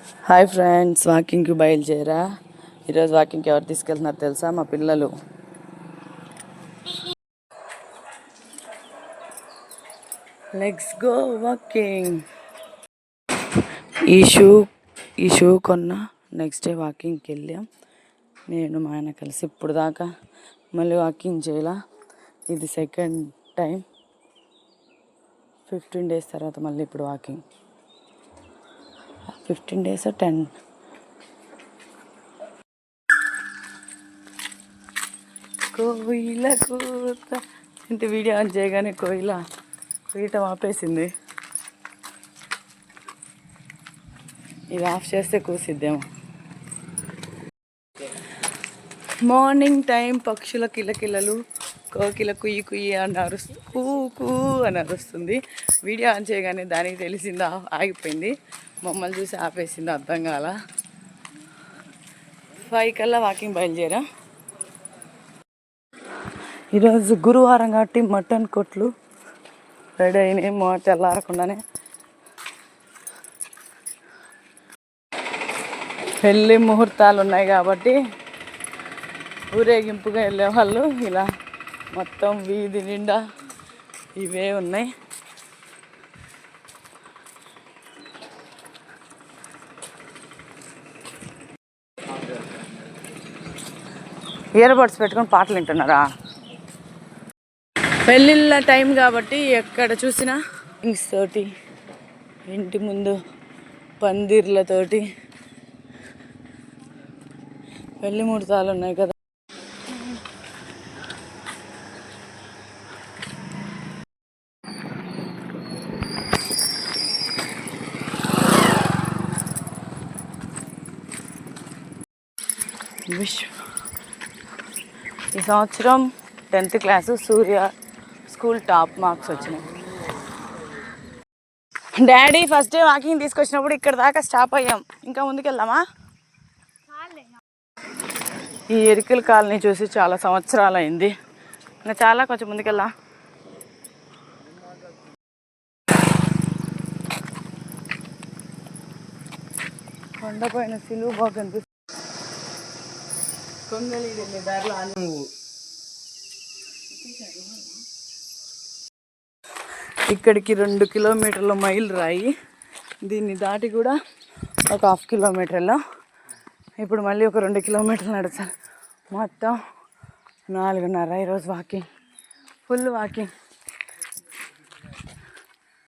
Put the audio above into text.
Hi friends, వాకింగ్కి బయలుదేరా. ఈరోజు వాకింగ్కి ఎవరు తీసుకెళ్తున్నారు తెలుసా? మా పిల్లలు. Let's go walking. ఈ షూ కొన్న నెక్స్ట్ డే వాకింగ్కి వెళ్ళాం. నేను మా ఆయన కలిసి ఇప్పుడు దాకా మళ్ళీ వాకింగ్ చేయాల. ఇది సెకండ్ టైం. 15 days తర్వాత మళ్ళీ ఇప్పుడు వాకింగ్. 15 days 10. కోయిల కూత ఇంటి వీడియో ఆన్ చేయగానే కోయిల కూయటం ఆపేసింది. ఇది ఆఫ్ చేస్తే కూసిద్దేమో. మార్నింగ్ టైం పక్షుల కిలకిలలు, కోకిల కుయ్యి కుయ్యి అని కూ కూ అని అరుస్తుంది. వీడియో ఆన్ చేయగానే దానికి తెలిసిందా ఆగిపోయింది. మమ్మల్ని చూసి ఆపేసింది, అర్థం కాల. 5 కల్లా వాకింగ్ బయలుదేరా. ఈరోజు గురువారం కాబట్టి మటన్ కొట్లు రెడీ అయినాయి. తెల్లారకుండానే పెళ్ళి ముహూర్తాలు ఉన్నాయి కాబట్టి ఊరేగింపుగా వెళ్ళేవాళ్ళు ఇలా మొత్తం వీధి నిండా ఇవే ఉన్నాయి. ఇయర్ బడ్స్ పెట్టుకొని పాటలు వింటున్నారా? పెళ్ళిళ్ళ టైం కాబట్టి ఎక్కడ చూసినా థింగ్స్ తోటి, ఇంటి ముందు పందిర్లతోటి పెళ్లి ముహూర్తాలు ఉన్నాయి కదా. ఈ సంవత్సరం 10th క్లాసు సూర్య స్కూల్ టాప్ మార్క్స్ వచ్చినాయి. డాడీ ఫస్ట్ డే వాకింగ్ తీసుకొచ్చినప్పుడు ఇక్కడ దాకా స్టాప్ అయ్యాం. ఇంకా ముందుకెళ్దామా? ఈ ఎరికల కాలనీ చూసి చాలా సంవత్సరాలు అయింది. ఇంకా చాలా కొంచెం ముందుకెళ్దాం. కొండపైన సిలువు బాగా కనిపిస్తుంది. కొంగలి వెళ్ళే దారిలో ఇక్కడికి 2 కిలోమీటర్ల మైలు రాయి. దీన్ని దాటి కూడా ఒక 1/2 కిలోమీటర్లో. ఇప్పుడు మళ్ళీ ఒక 2 కిలోమీటర్లు నడుస్తాను. మొత్తం 4:30. ఈరోజు వాకింగ్, ఫుల్ వాకింగ్.